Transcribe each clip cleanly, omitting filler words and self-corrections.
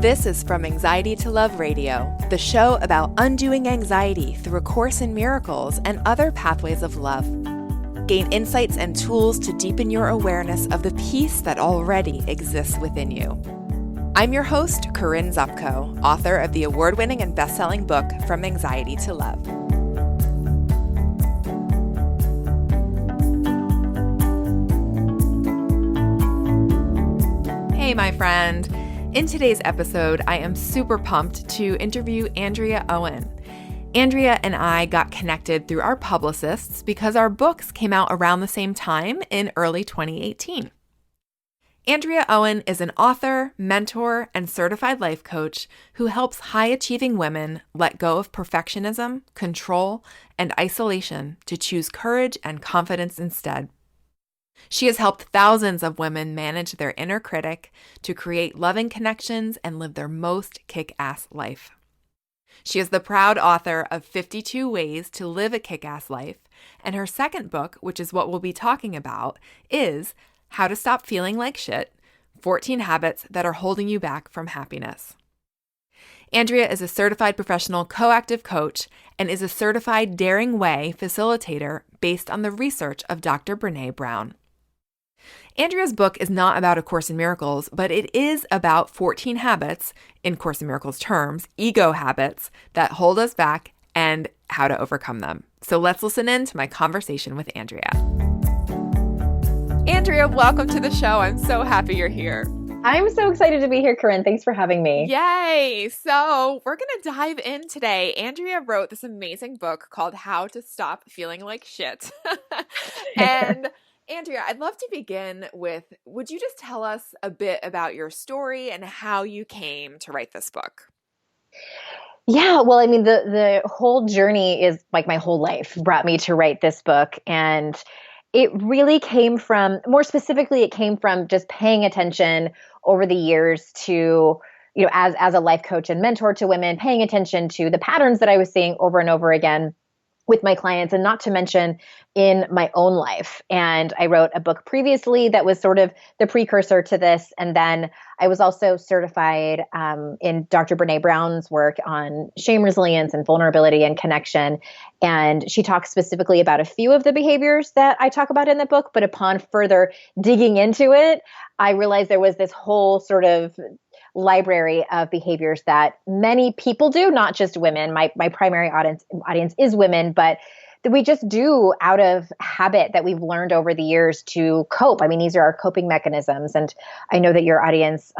This is From Anxiety to Love Radio, the show about undoing anxiety through A Course in Miracles and other pathways of love. Gain insights and tools to deepen your awareness of the peace that already exists within you. I'm your host, Corinne Zupko, author of the award-winning and best-selling book, From Anxiety to Love. Hey, my friend. In today's episode, I am super pumped to interview Andrea Owen. Andrea and I got connected through our publicists because our books came out around the same time in early 2018. Andrea Owen is an author, mentor, and certified life coach who helps high-achieving women let go of perfectionism, control, and isolation to choose courage and confidence instead. She has helped thousands of women manage their inner critic to create loving connections and live their most kick-ass life. She is the proud author of 52 Ways to Live a Kick-Ass Life, and her second book, which is what we'll be talking about, is How to Stop Feeling Like Shit, 14 Habits That Are Holding You Back from Happiness. Andrea is a certified professional coactive coach and is a certified Daring Way facilitator based on the research of Dr. Brené Brown. Andrea's book is not about A Course in Miracles, but it is about 14 habits, in Course in Miracles terms, ego habits that hold us back and how to overcome them. So let's listen in to my conversation with Andrea. Andrea, welcome to the show. I'm so happy you're here. I'm so excited to be here, Corinne. Thanks for having me. Yay! So we're going to dive in today. Andrea wrote this amazing book called How to Stop Feeling Like Shit. And Andrea, I'd love to begin with, would you just tell us a bit about your story and how you came to write this book? Yeah, well, I mean, the whole journey is like my whole life brought me to write this book. And it really came from, more specifically, it came from just paying attention over the years to, as a life coach and mentor to women, paying attention to the patterns that I was seeing over and over again with my clients, and not to mention in my own life. And I wrote a book previously that was sort of the precursor to this. And then I was also certified in Dr. Brené Brown's work on shame resilience and vulnerability and connection. And she talks specifically about a few of the behaviors that I talk about in the book. But upon further digging into it, I realized there was this whole sort of library of behaviors that many people do, not just women. My primary audience is women, but that we just do out of habit that we've learned over the years to cope. I mean, these are our coping mechanisms. And I know that your audience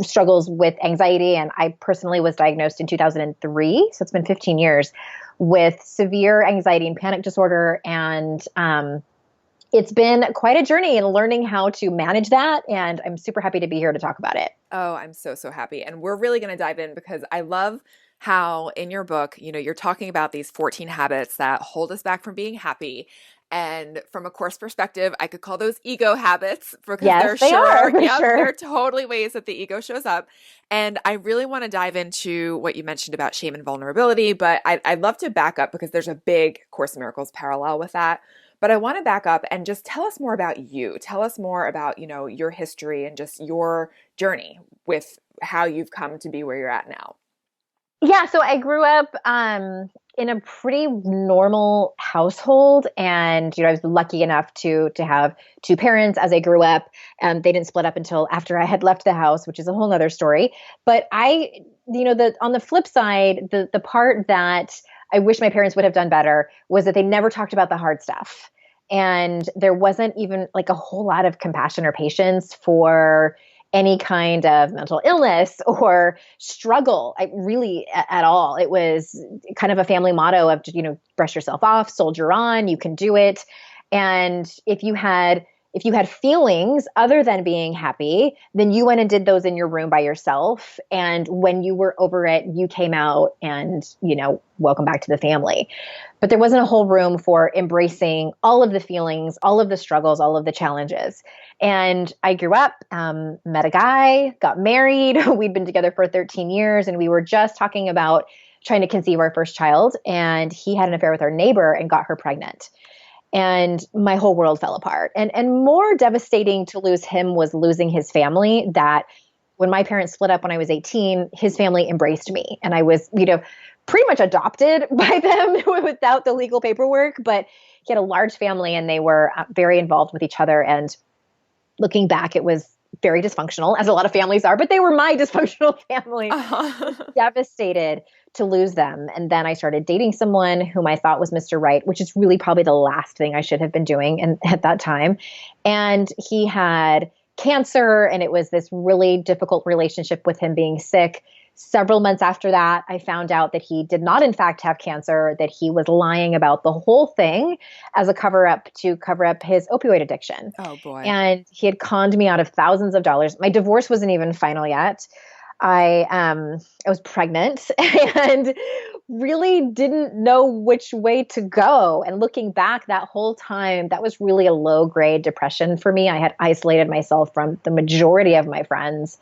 struggles with anxiety. And I personally was diagnosed in 2003. So it's been 15 years with severe anxiety and panic disorder. And it's been quite a journey in learning how to manage that. And I'm super happy to be here to talk about it. Oh, I'm so happy. And we're really going to dive in because I love how in your book, you're talking about these 14 habits that hold us back from being happy. And from a course perspective, I could call those ego habits because yes, they're totally ways that the ego shows up. And I really want to dive into what you mentioned about shame and vulnerability, but I'd love to back up because there's a big Course in Miracles parallel with that. But I want to back up and just tell us more about you. Tell us more about, your history and just your journey with how you've come to be where you're at now. Yeah, so I grew up in a pretty normal household, and I was lucky enough to have two parents as I grew up. They didn't split up until after I had left the house, which is a whole nother story. But on the flip side, the part that I wish my parents would have done better was that they never talked about the hard stuff. And there wasn't even like a whole lot of compassion or patience for any kind of mental illness or struggle, at all. It was kind of a family motto of, brush yourself off, soldier on, you can do it. And if you had feelings other than being happy, then you went and did those in your room by yourself. And when you were over it, you came out and, welcome back to the family. But there wasn't a whole room for embracing all of the feelings, all of the struggles, all of the challenges. And I grew up, met a guy, got married. We'd been together for 13 years, and we were just talking about trying to conceive our first child. And he had an affair with our neighbor and got her pregnant. And my whole world fell apart. And more devastating to lose him was losing his family that when my parents split up when I was 18, his family embraced me, and I was, pretty much adopted by them without the legal paperwork. But he had a large family, and they were very involved with each other. And looking back, it was very dysfunctional, as a lot of families are, but they were my dysfunctional family. Devastated to lose them. And then I started dating someone whom I thought was Mr. Right, which is really probably the last thing I should have been doing at that time. And he had cancer, and it was this really difficult relationship with him being sick. Several months after that, I found out that he did not, in fact, have cancer, that he was lying about the whole thing as a cover up to cover up his opioid addiction. Oh, boy. And he had conned me out of thousands of dollars. My divorce wasn't even final yet. I was pregnant and really didn't know which way to go. And looking back that whole time, that was really a low grade depression for me. I had isolated myself from the majority of my friends.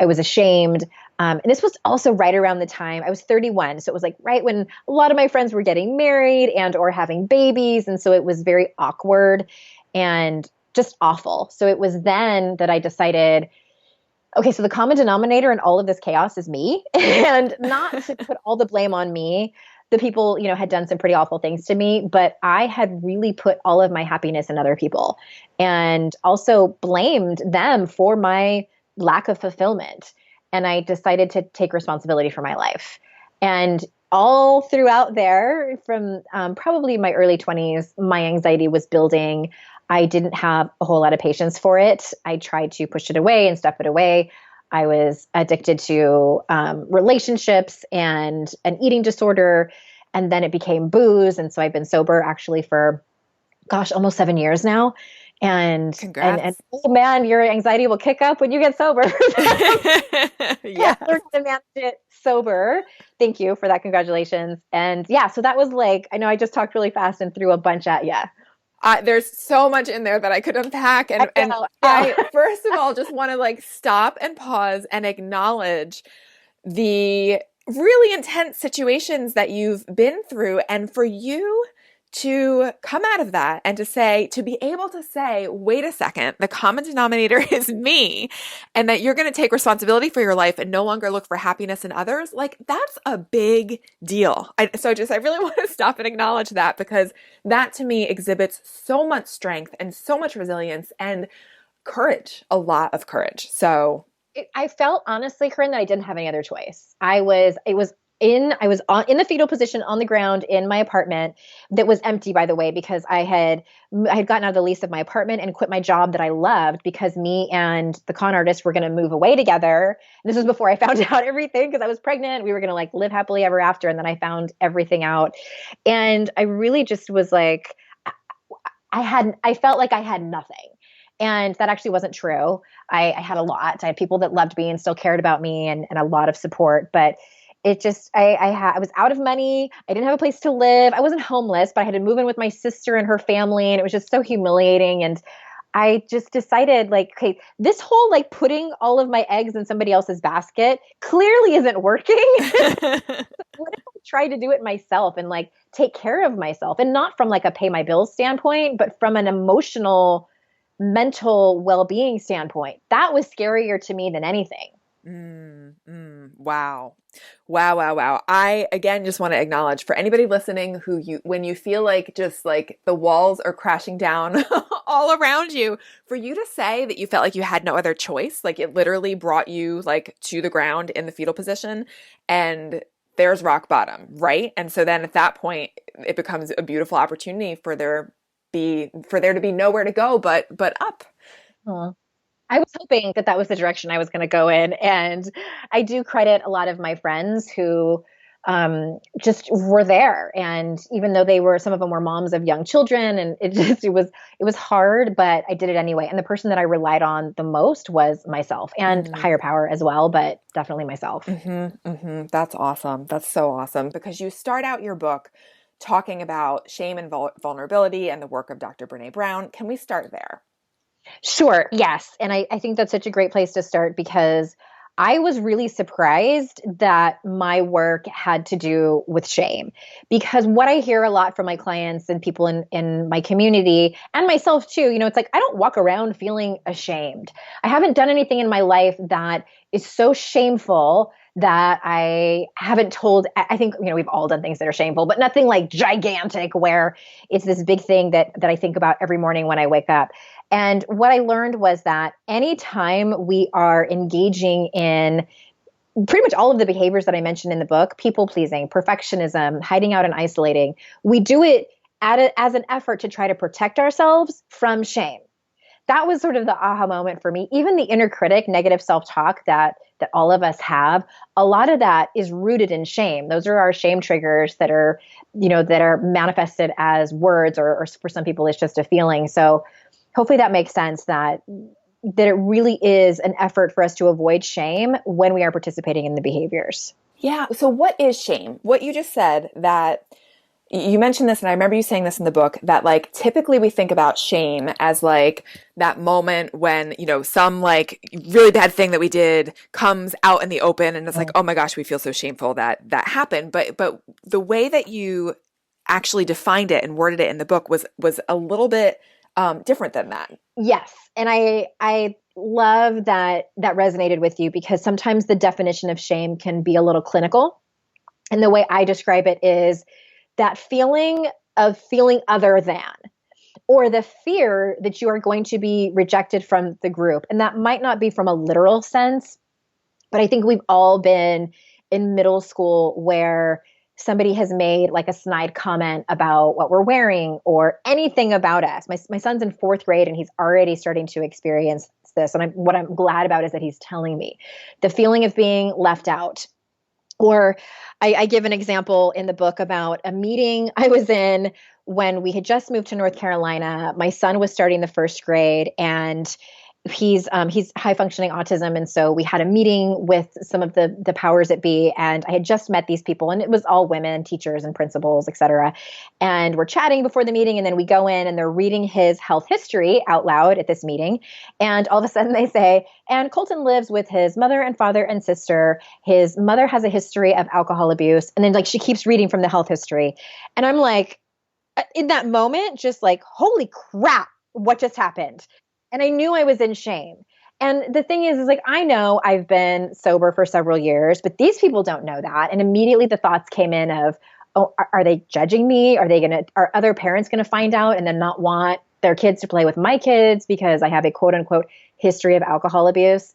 I was ashamed. And this was also right around the time I was 31. So it was like right when a lot of my friends were getting married and or having babies. And so it was very awkward and just awful. So it was then that I decided, okay, so the common denominator in all of this chaos is me, and not to put all the blame on me. The people, had done some pretty awful things to me, but I had really put all of my happiness in other people, and also blamed them for my lack of fulfillment. And I decided to take responsibility for my life. And all throughout there, from probably my early 20s, my anxiety was building. I didn't have a whole lot of patience for it. I tried to push it away and stuff it away. I was addicted to relationships and an eating disorder. And then it became booze. And so I've been sober actually for, almost 7 years now. And, Congrats. and oh man, your anxiety will kick up when you get sober. Yeah. Learn how to manage it sober. Thank you for that. Congratulations. And yeah, so that was like, I know I just talked really fast and threw a bunch at you. There's so much in there that I could unpack. And I first of all, just want to stop and pause and acknowledge the really intense situations that you've been through. And for you to come out of that and to be able to say, wait a second, the common denominator is me, and that you're going to take responsibility for your life and no longer look for happiness in others, that's a big deal. I really want to stop and acknowledge that, because that to me exhibits so much strength and so much resilience and courage, a lot of courage. So I felt honestly, Corinne, that I didn't have any other choice. I was in the fetal position on the ground in my apartment that was empty, by the way, because I had gotten out of the lease of my apartment and quit my job that I loved, because me and the con artist were going to move away together. This was before I found out everything, because I was pregnant. We were going to live happily ever after. And then I found everything out. And I really just was like, I felt like I had nothing. And that actually wasn't true. I had a lot. I had people that loved me and still cared about me, and a lot of support. But it just, I was out of money. I didn't have a place to live. I wasn't homeless, but I had to move in with my sister and her family. And it was just so humiliating. And I just decided, okay, this whole putting all of my eggs in somebody else's basket clearly isn't working. What if I try to do it myself and take care of myself, and not from a pay my bills standpoint, but from an emotional, mental well-being standpoint? That was scarier to me than anything. Wow. I, again, just want to acknowledge, for anybody listening when you feel the walls are crashing down all around you, for you to say that you felt like you had no other choice, it literally brought you to the ground in the fetal position, and there's rock bottom, right? And so then at that point, it becomes a beautiful opportunity for there to be nowhere to go but up. I was hoping that was the direction I was going to go in. And I do credit a lot of my friends who just were there. And even though some of them were moms of young children, and it was hard, but I did it anyway. And the person that I relied on the most was myself, and higher power as well, but definitely myself. That's awesome. That's so awesome, because you start out your book talking about shame and vulnerability and the work of Dr. Brené Brown. Can we start there? Sure. Yes. And I think that's such a great place to start, because I was really surprised that my work had to do with shame, because what I hear a lot from my clients and people in my community and myself too, it's like, I don't walk around feeling ashamed. I haven't done anything in my life that is so shameful that I haven't told. I think, we've all done things that are shameful, but nothing like gigantic where it's this big thing that I think about every morning when I wake up. And what I learned was that anytime we are engaging in pretty much all of the behaviors that I mentioned in the book, people pleasing, perfectionism, hiding out and isolating, we do it as an effort to try to protect ourselves from shame. That was sort of the aha moment for me. Even the inner critic, negative self-talk that all of us have, a lot of that is rooted in shame. Those are our shame triggers that are, that are manifested as words, or for some people, it's just a feeling. So hopefully that makes sense, that it really is an effort for us to avoid shame when we are participating in the behaviors. Yeah. So what is shame? What you just said, that you mentioned this, and I remember you saying this in the book, that like typically we think about shame as like that moment when, some like really bad thing that we did comes out in the open, and it's like, oh my gosh, we feel so shameful that happened. But the way that you actually defined it and worded it in the book was a little bit different than that. Yes. And I love that resonated with you, because sometimes the definition of shame can be a little clinical. And the way I describe it is that feeling of feeling other than, or the fear that you are going to be rejected from the group. And that might not be from a literal sense, but I think we've all been in middle school where somebody has made like a snide comment about what we're wearing or anything about us. My son's in fourth grade and he's already starting to experience this. And what I'm glad about is that he's telling me the feeling of being left out. Or I give an example in the book about a meeting I was in when we had just moved to North Carolina. My son was starting the first grade, and he's high functioning autism. And so we had a meeting with some of the powers that be, and I had just met these people, and it was all women, teachers and principals, et cetera. And we're chatting before the meeting, and then we go in and they're reading his health history out loud at this meeting. And all of a sudden they say, and Colton lives with his mother and father and sister. His mother has a history of alcohol abuse. And then like she keeps reading from the health history. And I'm like, in that moment, just like, holy crap, what just happened? And I knew I was in shame. And the thing is like, I know I've been sober for several years, but these people don't know that. And immediately the thoughts came in of, oh, are they judging me? Are other parents going to find out and then not want their kids to play with my kids because I have a quote unquote history of alcohol abuse?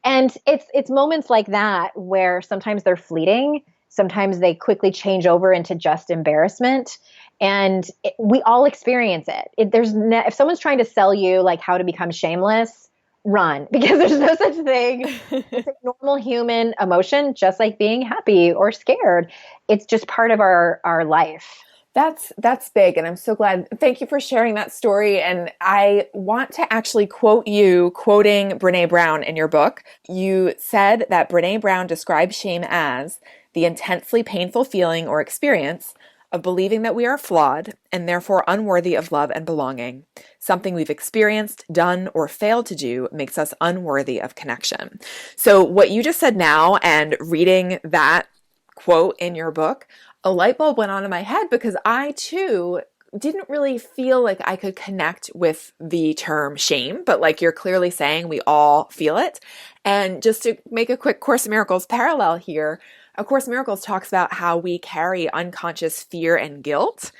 And it's moments like that where sometimes they're fleeting. Sometimes they quickly change over into just embarrassment. And we all experience it. If someone's trying to sell you like how to become shameless, run, because there's no such thing. It's a normal human emotion, just like being happy or scared. It's just part of our life. That's big. And I'm so glad. Thank you for sharing that story. And I want to actually quote you quoting Brene Brown in your book. You said that Brene Brown describes shame as the intensely painful feeling or experience of believing that we are flawed and therefore unworthy of love and belonging. Something we've experienced, done, or failed to do makes us unworthy of connection. So what you just said now, and reading that quote in your book, a light bulb went on in my head, because I too didn't really feel like I could connect with the term shame, but like you're clearly saying, we all feel it. And just to make a quick Course in Miracles parallel here, A Course in Miracles talks about how we carry unconscious fear and guilt.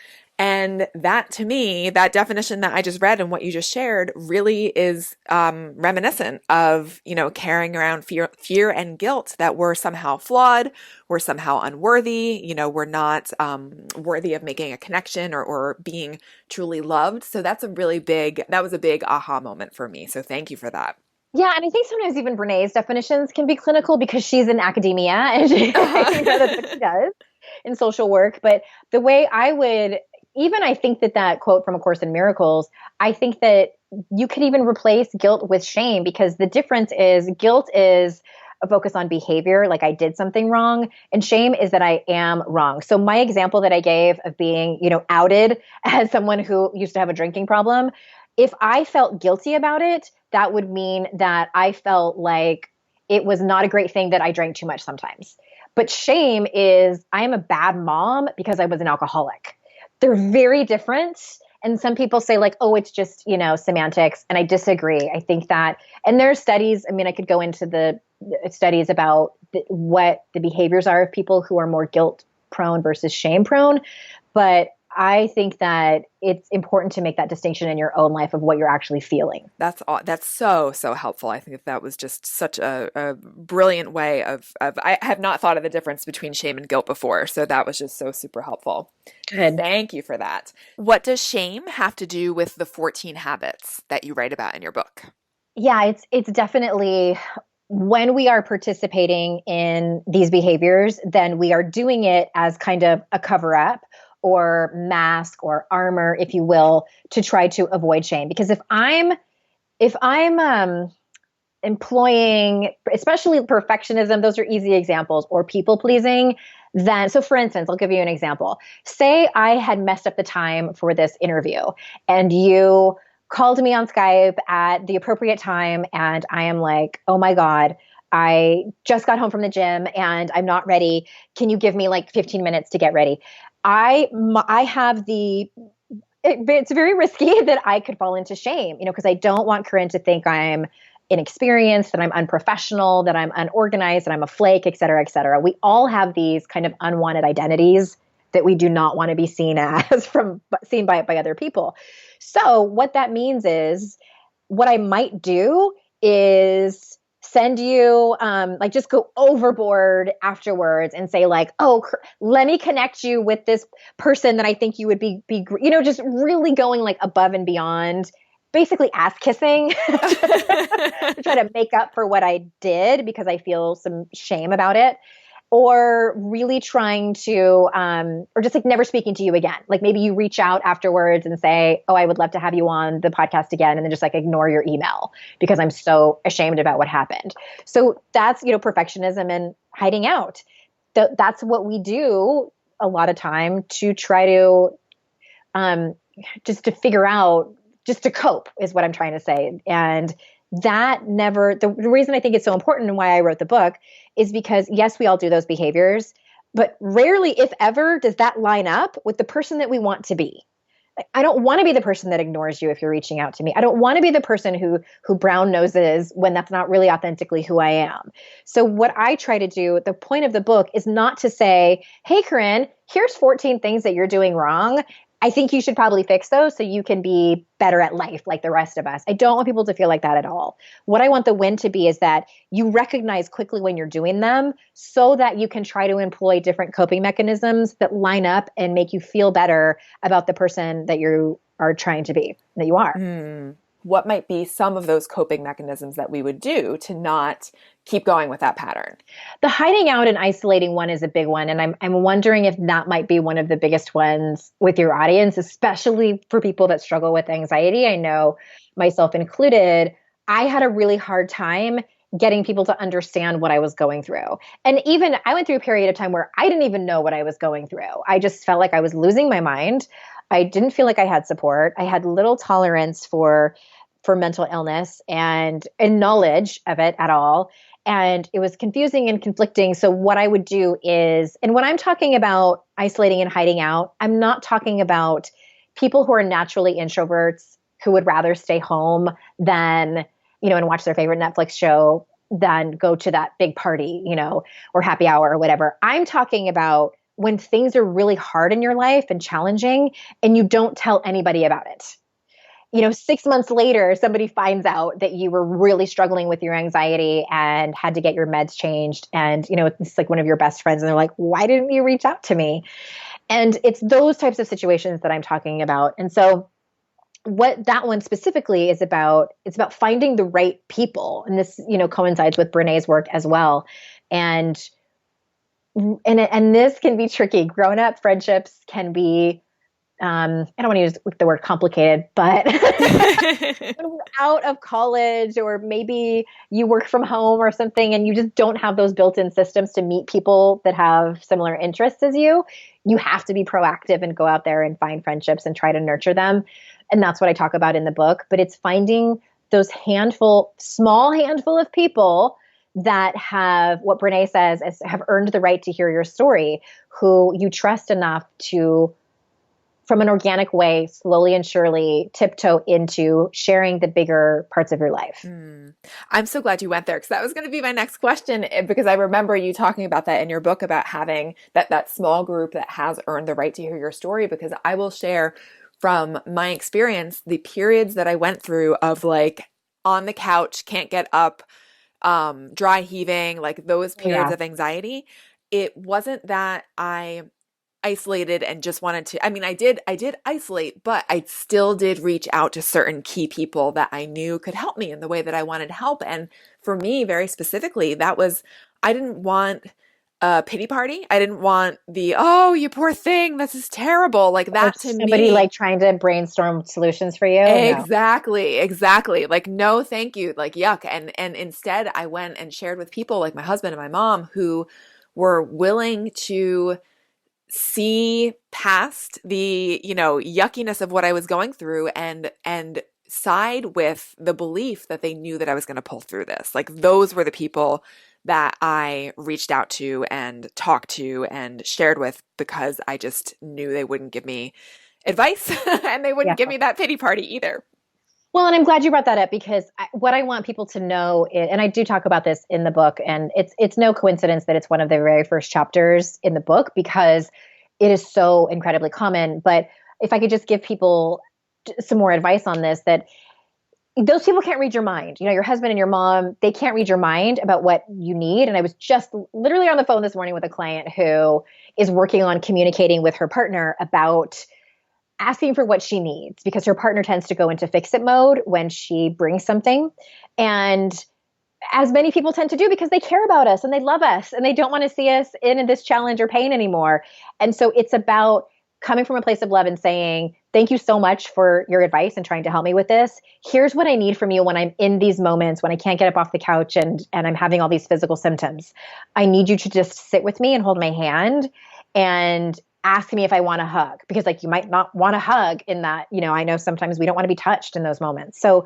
And that, to me, that definition that I just read and what you just shared really is reminiscent of, carrying around fear and guilt that we're somehow flawed, we're somehow unworthy, we're not worthy of making a connection or being truly loved. So that was a big aha moment for me. So thank you for that. Yeah, and I think sometimes even Brené's definitions can be clinical because she's in academia and that's what she does in social work. But the way I think that quote from A Course in Miracles, I think that you could even replace guilt with shame, because the difference is guilt is a focus on behavior, like I did something wrong, and shame is that I am wrong. So my example that I gave of being, outed as someone who used to have a drinking problem, if I felt guilty about it, that would mean that I felt like it was not a great thing that I drank too much sometimes. But shame is I am a bad mom because I was an alcoholic. They're very different. And some people say like, oh, it's just, semantics. And I disagree. I think that, and there are studies, I mean, I could go into the studies about what the behaviors are of people who are more guilt prone versus shame prone. But I think that it's important to make that distinction in your own life of what you're actually feeling. That's so helpful. I think that was just such a brilliant way of I have not thought of the difference between shame and guilt before. So that was just so super helpful. Good. Thank you for that. What does shame have to do with the 14 habits that you write about in your book? Yeah, it's definitely when we are participating in these behaviors, then we are doing it as kind of a cover up or mask or armor, if you will, to try to avoid shame. Because if I'm employing, especially perfectionism, those are easy examples, or people pleasing, then, so for instance, I'll give you an example. Say I had messed up the time for this interview and you called me on Skype at the appropriate time and I am like, oh my God, I just got home from the gym and I'm not ready. Can you give me like 15 minutes to get ready? I have it's very risky that I could fall into shame, because I don't want Corinne to think I'm inexperienced, that I'm unprofessional, that I'm unorganized, that I'm a flake, et cetera, et cetera. We all have these kind of unwanted identities that we do not want to be seen as seen by other people. So what that means is what I might do is send you like just go overboard afterwards and say like, oh, let me connect you with this person that I think you would be just really going like above and beyond, basically ass kissing to try to make up for what I did because I feel some shame about it. Or really trying to, or just like never speaking to you again. Like maybe you reach out afterwards and say, oh, I would love to have you on the podcast again. And then just like ignore your email because I'm so ashamed about what happened. So that's, perfectionism and hiding out. That's what we do a lot of time to try to, just to figure out, just to cope is what I'm trying to say. And the reason I think it's so important and why I wrote the book is because yes, we all do those behaviors, but rarely, if ever, does that line up with the person that we want to be. I don't want to be the person that ignores you if you're reaching out to me. I don't want to be the person who brown noses when that's not really authentically who I am. So what I try to do, the point of the book is not to say, hey, Corinne, here's 14 things that you're doing wrong. I think you should probably fix those so you can be better at life like the rest of us. I don't want people to feel like that at all. What I want the win to be is that you recognize quickly when you're doing them so that you can try to employ different coping mechanisms that line up and make you feel better about the person that you are trying to be, that you are. What might be some of those coping mechanisms that we would do to not keep going with that pattern? The hiding out and isolating one is a big one. And I'm wondering if that might be one of the biggest ones with your audience, especially for people that struggle with anxiety. I know myself included, I had a really hard time getting people to understand what I was going through. And even I went through a period of time where I didn't even know what I was going through. I just felt like I was losing my mind. I didn't feel like I had support. I had little tolerance for mental illness and knowledge of it at all. And it was confusing and conflicting. So what I would do is, and when I'm talking about isolating and hiding out, I'm not talking about people who are naturally introverts who would rather stay home than, and watch their favorite Netflix show than go to that big party, or happy hour or whatever. I'm talking about when things are really hard in your life and challenging and you don't tell anybody about it. 6 months later, somebody finds out that you were really struggling with your anxiety and had to get your meds changed. And, it's like one of your best friends and they're like, why didn't you reach out to me? And it's those types of situations that I'm talking about. And so what that one specifically is about, it's about finding the right people. And this, coincides with Brené's work as well. And this can be tricky. Grown-up friendships can be, I don't want to use the word complicated, but when we're out of college or maybe you work from home or something and you just don't have those built-in systems to meet people that have similar interests as you have to be proactive and go out there and find friendships and try to nurture them. And that's what I talk about in the book. But it's finding those small handful of people that have what Brene says is have earned the right to hear your story, who you trust enough to, from an organic way, slowly and surely tiptoe into sharing the bigger parts of your life. I'm so glad you went there, because that was going to be my next question, because I remember you talking about that in your book about having that small group that has earned the right to hear your story. Because I will share from my experience the periods that I went through of like on the couch, can't get up, dry heaving, like those Oh, periods yeah. of anxiety. It wasn't that I isolated and just wanted to, I mean, I did isolate, but I still did reach out to certain key people that I knew could help me in the way that I wanted help. And for me, very specifically, that was, I didn't want a pity party. I didn't want the, oh, you poor thing, this is terrible. Like Or that to somebody me. like trying to brainstorm solutions for you. No. Exactly. Like, no, thank you. Like, yuck. And instead I went and shared with people like my husband and my mom, who were willing to see past the, yuckiness of what I was going through, and side with the belief that they knew that I was going to pull through this. Like, those were the people that I reached out to and talked to and shared with, because I just knew they wouldn't give me advice and they Yeah. wouldn't give me that pity party either. Well, and I'm glad you brought that up, because what I want people to know is, and I do talk about this in the book, and it's no coincidence that it's one of the very first chapters in the book, because it is so incredibly common. But if I could just give people some more advice on this, that those people can't read your mind. Your husband and your mom, they can't read your mind about what you need. And I was just literally on the phone this morning with a client who is working on communicating with her partner about asking for what she needs, because her partner tends to go into fix it mode when she brings something. And as many people tend to do, because they care about us and they love us and they don't want to see us in this challenge or pain anymore. And so it's about coming from a place of love and saying, thank you so much for your advice and trying to help me with this. Here's what I need from you when I'm in these moments when I can't get up off the couch and I'm having all these physical symptoms. I need you to just sit with me and hold my hand and ask me if I want a hug, because like you might not want a hug in that, I know sometimes we don't want to be touched in those moments. So,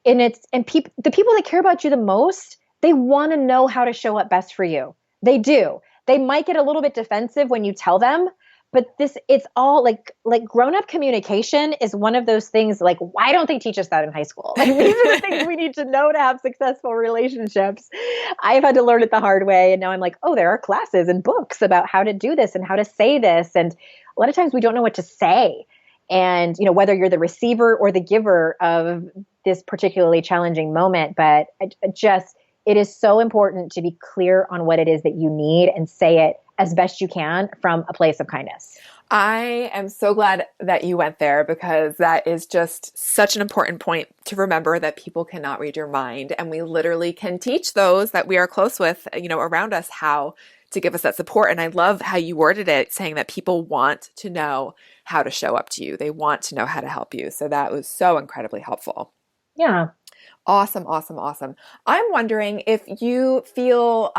the people that care about you the most, they want to know how to show up best for you. They do. They might get a little bit defensive when you tell them, but it's all like grown-up communication is one of those things. Like, why don't they teach us that in high school? Like, these are the things we need to know to have successful relationships. I've had to learn it the hard way, and now I'm like, oh, there are classes and books about how to do this and how to say this, and a lot of times we don't know what to say. And whether you're the receiver or the giver of this particularly challenging moment, but it is so important to be clear on what it is that you need and say it as best you can from a place of kindness. I am so glad that you went there, because that is just such an important point to remember, that people cannot read your mind, and we literally can teach those that we are close with, around us, how to give us that support. And I love how you worded it, saying that people want to know how to show up to you. They want to know how to help you. So that was so incredibly helpful. Yeah. Awesome, awesome, awesome. I'm wondering if you feel,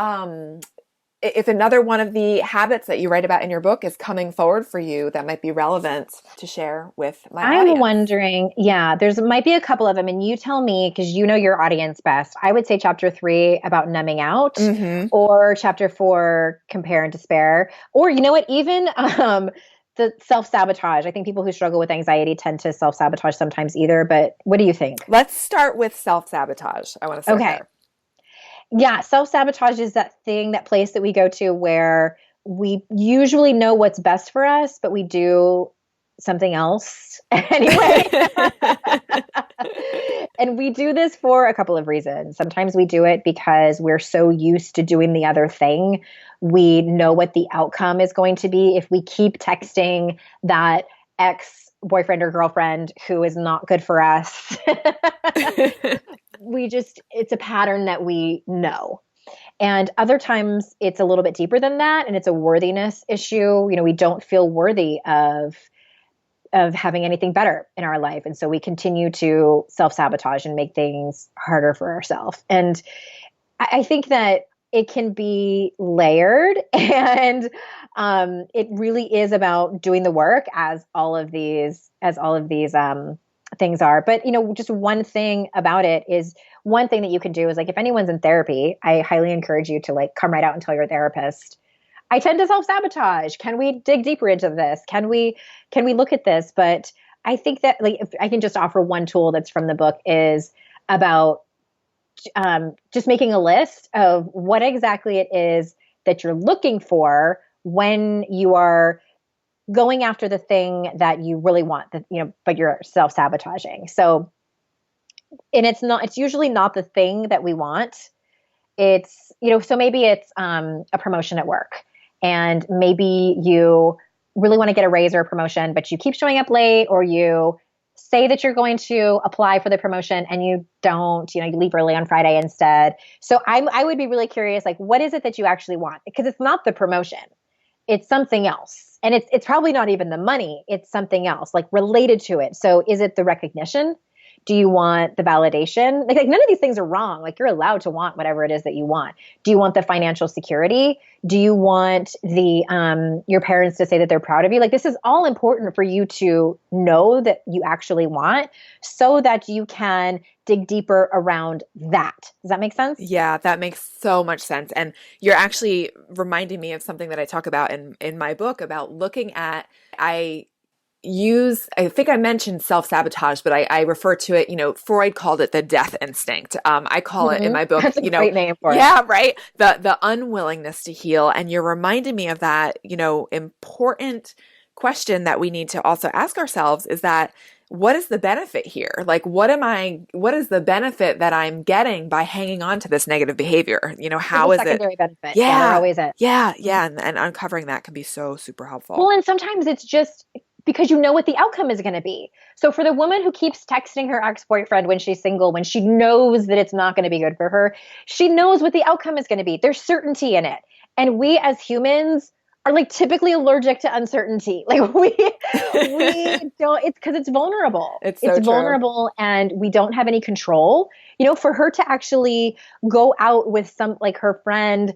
if another one of the habits that you write about in your book is coming forward for you that might be relevant to share with my I'm audience. wondering, yeah, there's might be a couple of them, and you tell me, because you know your audience best. I would say chapter 3 about numbing out, Mm-hmm. or chapter 4 compare and despair, or you know what, even the self-sabotage. I think people who struggle with anxiety tend to self-sabotage sometimes either. But what do you think? Let's start with self-sabotage. I want to start Okay. there. Yeah, self-sabotage is that thing, that place that we go to where we usually know what's best for us, but we do something else anyway. And we do this for a couple of reasons. Sometimes we do it because we're so used to doing the other thing. We know what the outcome is going to be if we keep texting that ex boyfriend or girlfriend who is not good for us. It's a pattern that we know. And other times it's a little bit deeper than that, and it's a worthiness issue. We don't feel worthy of having anything better in our life. And so we continue to self-sabotage and make things harder for ourselves. And I think that it can be layered, and it really is about doing the work, as all of these things are. But, just one thing about it is one thing that you can do is like if anyone's in therapy, I highly encourage you to like come right out and tell your therapist, I tend to self-sabotage. Can we dig deeper into this? Can we look at this? But I think that like if I can just offer one tool that's from the book is about just making a list of what exactly it is that you're looking for when you are going after the thing that you really want, but you're self-sabotaging. So, and it's usually not the thing that we want. It's, so maybe it's a promotion at work, and maybe you really want to get a raise or a promotion, but you keep showing up late, or you say that you're going to apply for the promotion and you don't, you leave early on Friday instead. So I would be really curious, like, what is it that you actually want? Because it's not the promotion, it's something else. And it's probably not even the money. It's something else like related to it. So is it the recognition? Do you want the validation? Like none of these things are wrong. Like you're allowed to want whatever it is that you want. Do you want the financial security? Do you want the your parents to say that they're proud of you? Like this is all important for you to know that you actually want, so that you can dig deeper around that. Does that make sense? Yeah, that makes so much sense. And you're actually reminding me of something that I talk about in my book about looking at, I think I mentioned self-sabotage, but I refer to it, Freud called it the death instinct. I call it in my book, That's a great name for it. yeah, right. The unwillingness to heal. And you're reminding me of that, important question that we need to also ask ourselves is that what is the benefit here? Like, what is the benefit that I'm getting by hanging on to this negative behavior? How is it? Secondary benefit. Yeah, there always is. yeah. And uncovering that can be so super helpful. Well, and sometimes it's just because you know what the outcome is going to be. So for the woman who keeps texting her ex-boyfriend when she's single, when she knows that it's not going to be good for her, she knows what the outcome is going to be. There's certainty in it. And we as humans are like typically allergic to uncertainty. Like we don't, it's because it's vulnerable. It's so true. Vulnerable and we don't have any control. For her to actually go out with like her friend,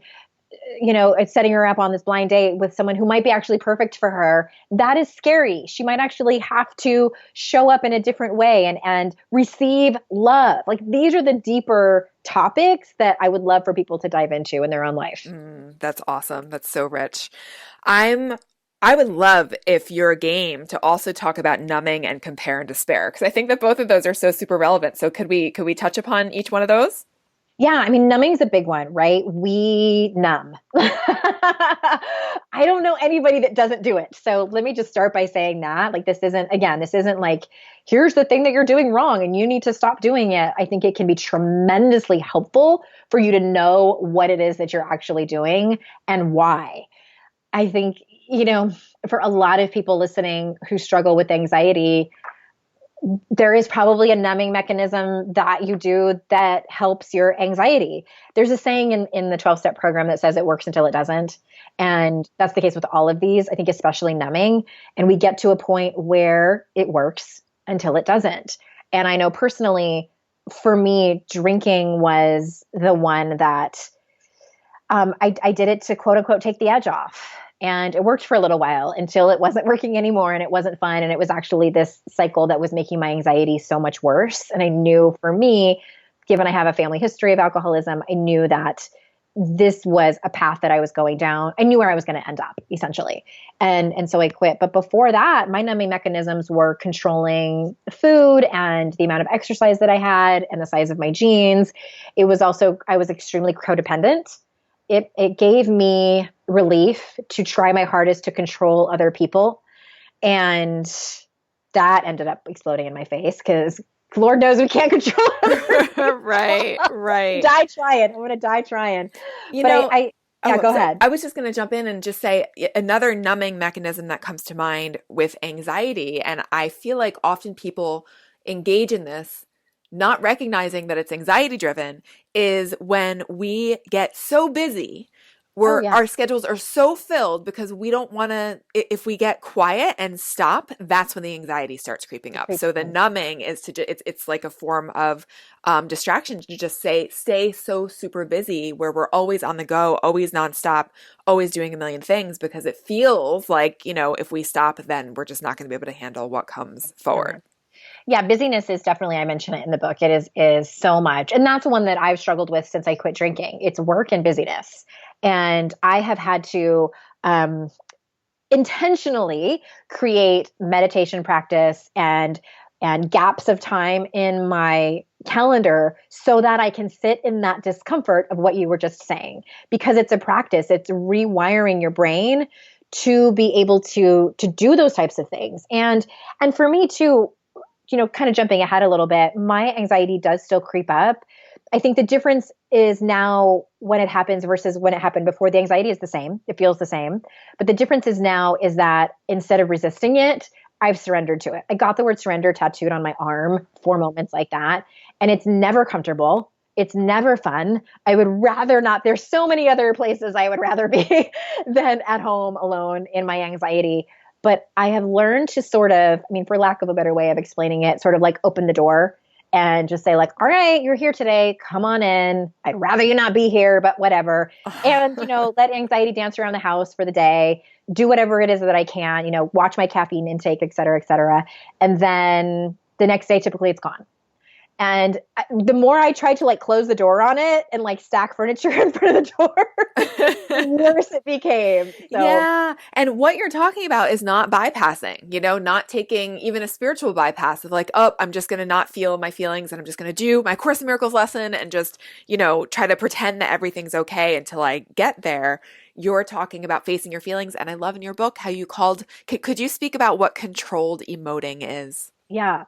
it's setting her up on this blind date with someone who might be actually perfect for her. That is scary. She might actually have to show up in a different way and receive love. Like these are the deeper topics that I would love for people to dive into in their own life. That's awesome. That's so rich. I would love if you're game to also talk about numbing and compare and despair, because I think that both of those are so super relevant. So could we touch upon each one of those? Yeah, I mean, numbing is a big one, right? We numb. I don't know anybody that doesn't do it. So let me just start by saying that. Like, this isn't like, here's the thing that you're doing wrong and you need to stop doing it. I think it can be tremendously helpful for you to know what it is that you're actually doing and why. I think, for a lot of people listening who struggle with anxiety, there is probably a numbing mechanism that you do that helps your anxiety. There's a saying in the 12-step program that says it works until it doesn't. And that's the case with all of these, I think, especially numbing. And we get to a point where it works until it doesn't. And I know personally, for me, drinking was the one that I did it to quote unquote take the edge off. And it worked for a little while until it wasn't working anymore and it wasn't fun. And it was actually this cycle that was making my anxiety so much worse. And I knew for me, given I have a family history of alcoholism, I knew that this was a path that I was going down. I knew where I was going to end up, essentially. And so I quit. But before that, my numbing mechanisms were controlling food and the amount of exercise that I had and the size of my jeans. It was also, I was extremely codependent. It gave me relief to try my hardest to control other people. And that ended up exploding in my face because Lord knows we can't control other people. Right. Die trying. I'm going to die trying. Go ahead. I was just going to jump in and just say another numbing mechanism that comes to mind with anxiety. And I feel like often people engage in this not recognizing that it's anxiety driven is when we get so busy where our schedules are so filled because we don't want to, if we get quiet and stop, that's when the anxiety starts creeping up. So the numbing is it's like a form of distraction to just stay so super busy where we're always on the go, always nonstop, always doing a million things because it feels like, if we stop, then we're just not going to be able to handle what comes forward. Yeah, busyness is definitely, I mention it in the book. It is so much. And that's one that I've struggled with since I quit drinking. It's work and busyness. And I have had to um, intentionally create meditation practice and gaps of time in my calendar so that I can sit in that discomfort of what you were just saying, because it's a practice. It's rewiring your brain to be able to do those types of things. And for me too, kind of jumping ahead a little bit, my anxiety does still creep up. I think the difference is now when it happens versus when it happened before. The anxiety is the same. It feels the same. But the difference is now is that instead of resisting it, I've surrendered to it. I got the word surrender tattooed on my arm for moments like that. And it's never comfortable. It's never fun. I would rather not. There's so many other places I would rather be than at home alone in my anxiety. But I have learned to sort of, I mean, for lack of a better way of explaining it, sort of like open the door and just say like, all right, you're here today. Come on in. I'd rather you not be here, but whatever. And, let anxiety dance around the house for the day, do whatever it is that I can, watch my caffeine intake, et cetera, et cetera. And then the next day, typically it's gone. And the more I tried to like close the door on it and like stack furniture in front of the door, the worse it became. So Yeah. And what you're talking about is not bypassing, not taking even a spiritual bypass of like, oh, I'm just going to not feel my feelings and I'm just going to do my Course in Miracles lesson and just, try to pretend that everything's okay until I get there. You're talking about facing your feelings. And I love in your book how you could you speak about what controlled emoting is? yeah.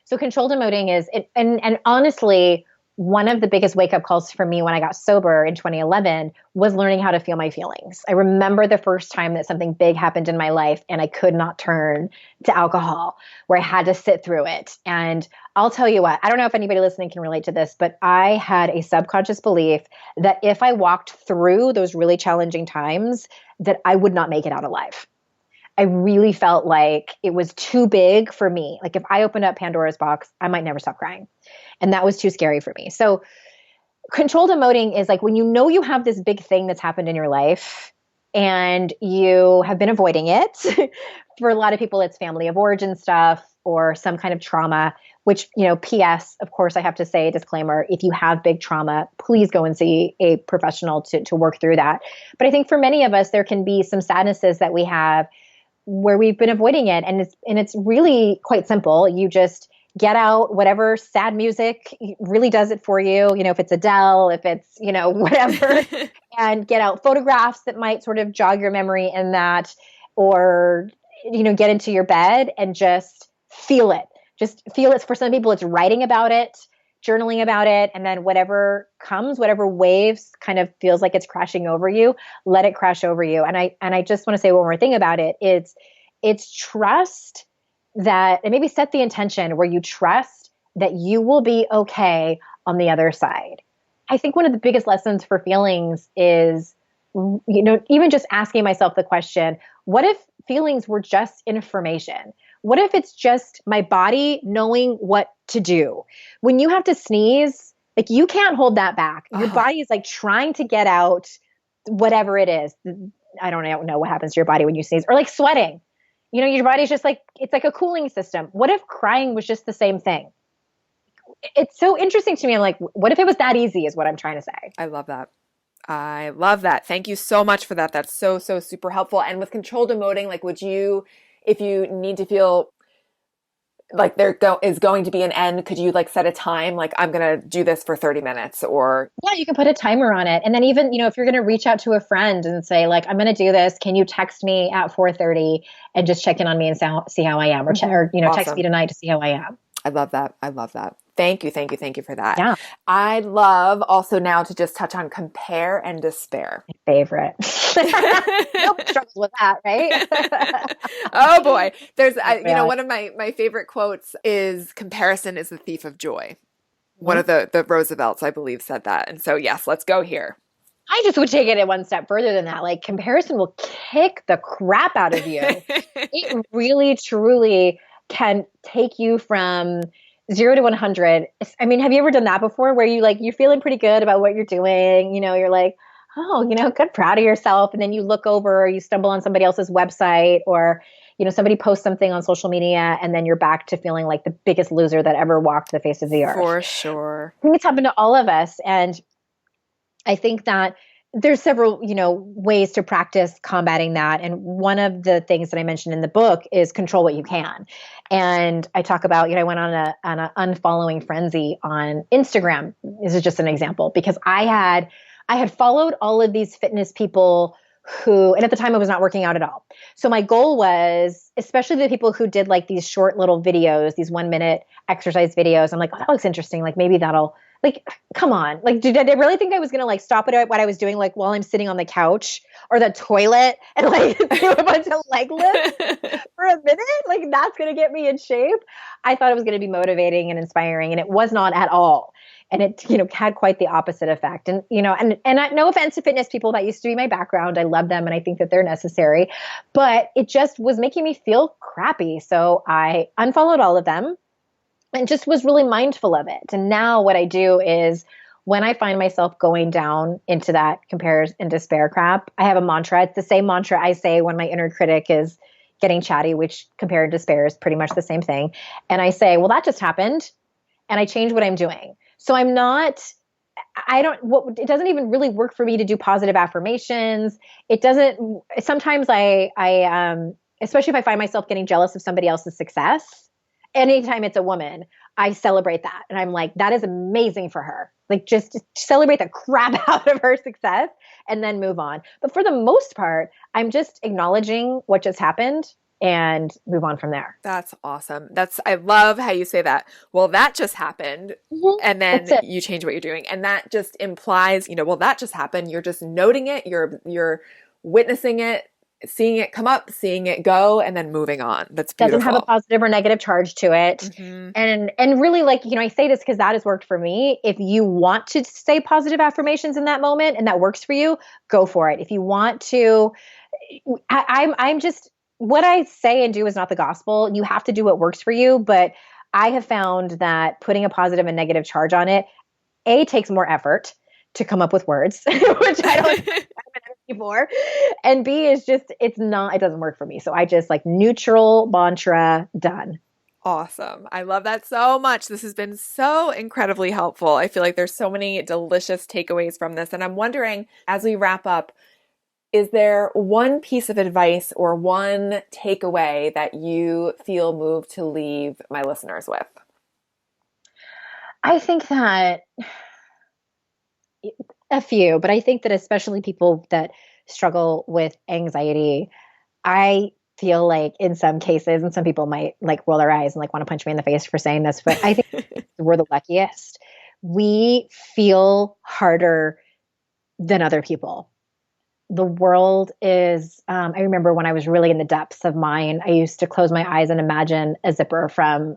So controlled emoting is, and honestly, one of the biggest wake up calls for me when I got sober in 2011 was learning how to feel my feelings. I remember the first time that something big happened in my life and I could not turn to alcohol, where I had to sit through it. And I'll tell you what, I don't know if anybody listening can relate to this, but I had a subconscious belief that if I walked through those really challenging times, that I would not make it out alive. I really felt like it was too big for me. Like if I opened up Pandora's box, I might never stop crying. And that was too scary for me. So controlled emoting is like when you know you have this big thing that's happened in your life and you have been avoiding it. For a lot of people, it's family of origin stuff or some kind of trauma, which, PS, of course, I have to say, disclaimer, if you have big trauma, please go and see a professional to work through that. But I think for many of us, there can be some sadnesses that we have where we've been avoiding it. And it's really quite simple. You just get out whatever sad music really does it for you. If it's Adele, if it's, whatever, and get out photographs that might sort of jog your memory in that, or, get into your bed and just feel it. Just feel it. For some people, it's writing about it, journaling about it, and then whatever comes, whatever waves kind of feels like it's crashing over you, let it crash over you. And I just want to say one more thing about it. It's trust that, and maybe set the intention where you trust that you will be okay on the other side. I think one of the biggest lessons for feelings is, even just asking myself the question, what if feelings were just information? What if it's just my body knowing what to do? When you have to sneeze, like you can't hold that back. Your body is like trying to get out whatever it is. I don't know what happens to your body when you sneeze, or like sweating. Your body's just like, it's like a cooling system. What if crying was just the same thing? It's so interesting to me. I'm like, what if it was that easy is what I'm trying to say. I love that. I love that. Thank you so much for that. That's so, so super helpful. And with controlled emoting, like, if you need to feel like is going to be an end, could you like set a time? Like, I'm going to do this for 30 minutes or. Yeah, you can put a timer on it. And then even, if you're going to reach out to a friend and say like, I'm going to do this, can you text me at 4:30 and just check in on me and see how I am, or, Awesome. text me tonight to see how I am. I love that. I love that. Thank you. Thank you. Thank you for that. Yeah. I'd love also now to just touch on compare and despair. My favorite. Nobody struggles with that, right? Oh boy. There's, one of my favorite quotes is comparison is the thief of joy. One of the Roosevelts, I believe, said that. And so, yes, let's go here. I just would take it one step further than that. Like comparison will kick the crap out of you. It really, truly can take you from 0 to 100. I mean, have you ever done that before where you're feeling pretty good about what you're doing? You're like, oh, good, proud of yourself. And then you look over or you stumble on somebody else's website or, somebody posts something on social media and then you're back to feeling like the biggest loser that ever walked the face of the earth. For sure. I think it's happened to all of us. And I think that there's several, ways to practice combating that. And one of the things that I mentioned in the book is control what you can. And I talk about, I went on an unfollowing frenzy on Instagram. This is just an example, because I had followed all of these fitness people who, and at the time I was not working out at all. So my goal was, especially the people who did like these short little videos, these 1-minute exercise videos. I'm like, oh, that looks interesting. Like maybe that'll, like, come on. Like, did I really think I was going to like stop it at what I was doing, like while I'm sitting on the couch or the toilet and like do a bunch of leg lifts for a minute? Like that's going to get me in shape. I thought it was going to be motivating and inspiring, and it was not at all. And it, had quite the opposite effect. And, no offense to fitness people, that used to be my background. I love them and I think that they're necessary, but it just was making me feel crappy. So I unfollowed all of them and just was really mindful of it. And now what I do is when I find myself going down into that compare and despair crap, I have a mantra. It's the same mantra I say when my inner critic is getting chatty, which compare and despair is pretty much the same thing. And I say, well, that just happened. And I change what I'm doing. So it doesn't even really work for me to do positive affirmations. It doesn't, sometimes especially if I find myself getting jealous of somebody else's success, anytime it's a woman, I celebrate that. And I'm like, that is amazing for her. Like just celebrate the crap out of her success and then move on. But for the most part, I'm just acknowledging what just happened and move on from there. That's awesome. I love how you say that. Well, that just happened. Mm-hmm. And then you change what you're doing. And that just implies, well, that just happened. You're just noting it. You're witnessing it, seeing it come up, seeing it go, and then moving on. That's beautiful. Doesn't have a positive or negative charge to it. Mm-hmm. And really, like, I say this because that has worked for me. If you want to say positive affirmations in that moment and that works for you, go for it. If you want to, I'm just, what I say and do is not the gospel. You have to do what works for you. But I have found that putting a positive and negative charge on it, A, takes more effort to come up with words, which I don't have an energy for. And B is just, it doesn't work for me. So I just like neutral mantra, done. Awesome. I love that so much. This has been so incredibly helpful. I feel like there's so many delicious takeaways from this. And I'm wondering, as we wrap up, is there one piece of advice or one takeaway that you feel moved to leave my listeners with? I think that a few, but I think that especially people that struggle with anxiety, I feel like in some cases, and some people might like roll their eyes and like want to punch me in the face for saying this, but I think we're the luckiest. We feel harder than other people. The world is, I remember when I was really in the depths of mine, I used to close my eyes and imagine a zipper from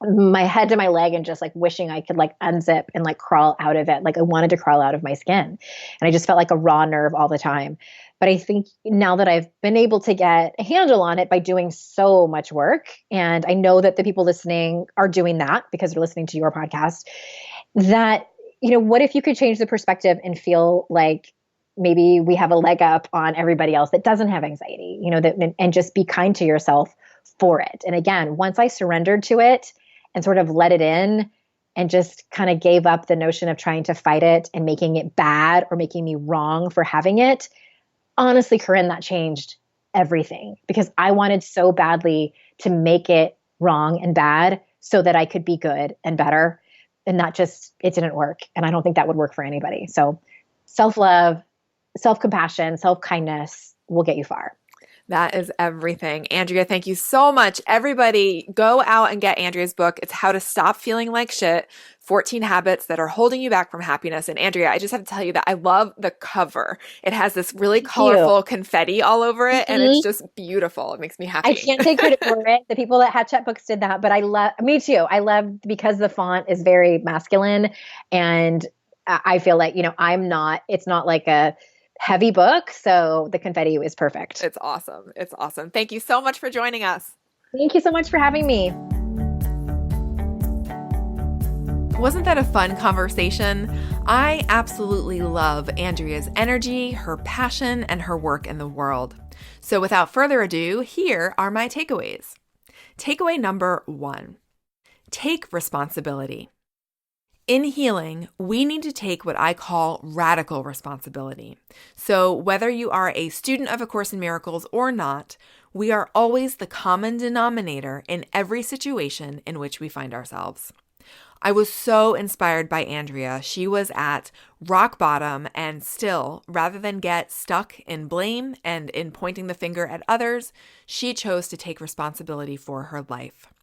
my head to my leg and just like wishing I could like unzip and like crawl out of it. Like I wanted to crawl out of my skin. And I just felt like a raw nerve all the time. But I think now that I've been able to get a handle on it by doing so much work, and I know that the people listening are doing that because they're listening to your podcast, that, what if you could change the perspective and feel like maybe we have a leg up on everybody else that doesn't have anxiety, and just be kind to yourself for it. And again, once I surrendered to it and sort of let it in and just kind of gave up the notion of trying to fight it and making it bad or making me wrong for having it, honestly, Corinne, that changed everything because I wanted so badly to make it wrong and bad so that I could be good and better. And it didn't work. And I don't think that would work for anybody. So self-love, self-compassion, self-kindness will get you far. That is everything. Andrea, thank you so much. Everybody, go out and get Andrea's book. It's How to Stop Feeling Like Shit, 14 Habits That Are Holding You Back from Happiness. And Andrea, I just have to tell you that I love the cover. It has this really colorful confetti all over it, and it's just beautiful. It makes me happy. I can't take credit for it. The people at Hatchet Books did that, but me too. I love because the font is very masculine, and I feel like, it's not like a heavy book. So the confetti is perfect. It's awesome. It's awesome. Thank you so much for joining us. Thank you so much for having me. Wasn't that a fun conversation? I absolutely love Andrea's energy, her passion, and her work in the world. So without further ado, here are my takeaways. Takeaway number 1, take responsibility. In healing, we need to take what I call radical responsibility. So whether you are a student of A Course in Miracles or not, we are always the common denominator in every situation in which we find ourselves. I was so inspired by Andrea. She was at rock bottom, and still, rather than get stuck in blame and in pointing the finger at others, she chose to take responsibility for her life.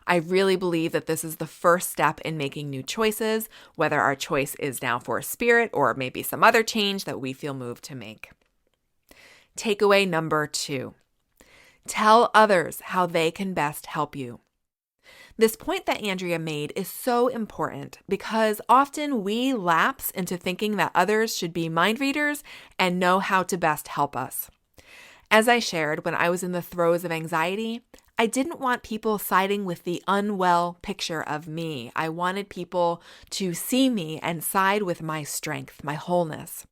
I really believe that this is the first step in making new choices, whether our choice is now for spirit or maybe some other change that we feel moved to make. Takeaway number 2, tell others how they can best help you. This point that Andrea made is so important because often we lapse into thinking that others should be mind readers and know how to best help us. As I shared, when I was in the throes of anxiety, I didn't want people siding with the unwell picture of me. I wanted people to see me and side with my strength, my wholeness.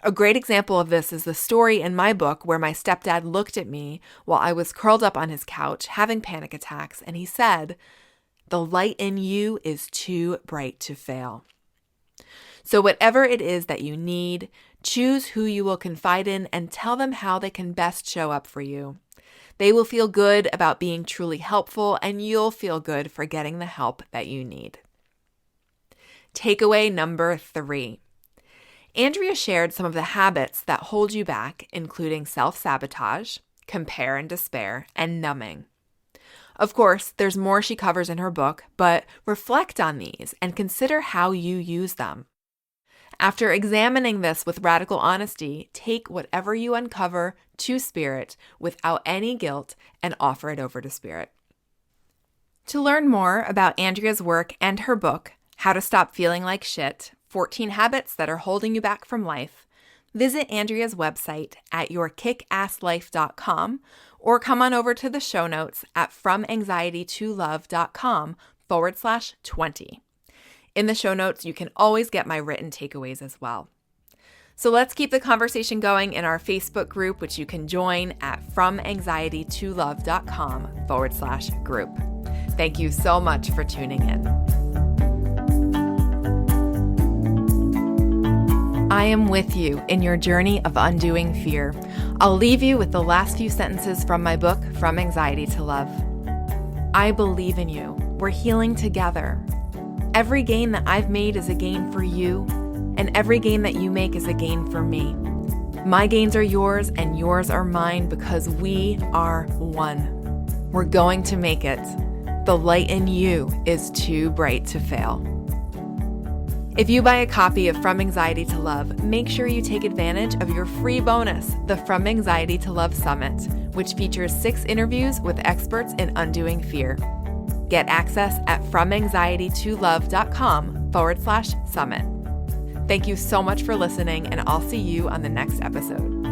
A great example of this is the story in my book where my stepdad looked at me while I was curled up on his couch having panic attacks, and he said, "The light in you is too bright to fail." So whatever it is that you need, choose who you will confide in and tell them how they can best show up for you. They will feel good about being truly helpful, and you'll feel good for getting the help that you need. Takeaway number 3. Andrea shared some of the habits that hold you back, including self-sabotage, compare and despair, and numbing. Of course, there's more she covers in her book, but reflect on these and consider how you use them. After examining this with radical honesty, take whatever you uncover to Spirit without any guilt and offer it over to Spirit. To learn more about Andrea's work and her book, How to Stop Feeling Like Shit, 14 Habits That Are Holding You Back from Life, visit Andrea's website at yourkickasslife.com or come on over to the show notes at FromAnxietyToLove.com/20. In the show notes, you can always get my written takeaways as well. So let's keep the conversation going in our Facebook group, which you can join at FromAnxietyToLove.com/group. Thank you so much for tuning in. I am with you in your journey of undoing fear. I'll leave you with the last few sentences from my book, From Anxiety to Love. I believe in you. We're healing together. Every gain that I've made is a gain for you, and every gain that you make is a gain for me. My gains are yours, and yours are mine because we are one. We're going to make it. The light in you is too bright to fail. If you buy a copy of From Anxiety to Love, make sure you take advantage of your free bonus, the From Anxiety to Love Summit, which features 6 interviews with experts in undoing fear. Get access at FromAnxietyToLove.com/summit. Thank you so much for listening, and I'll see you on the next episode.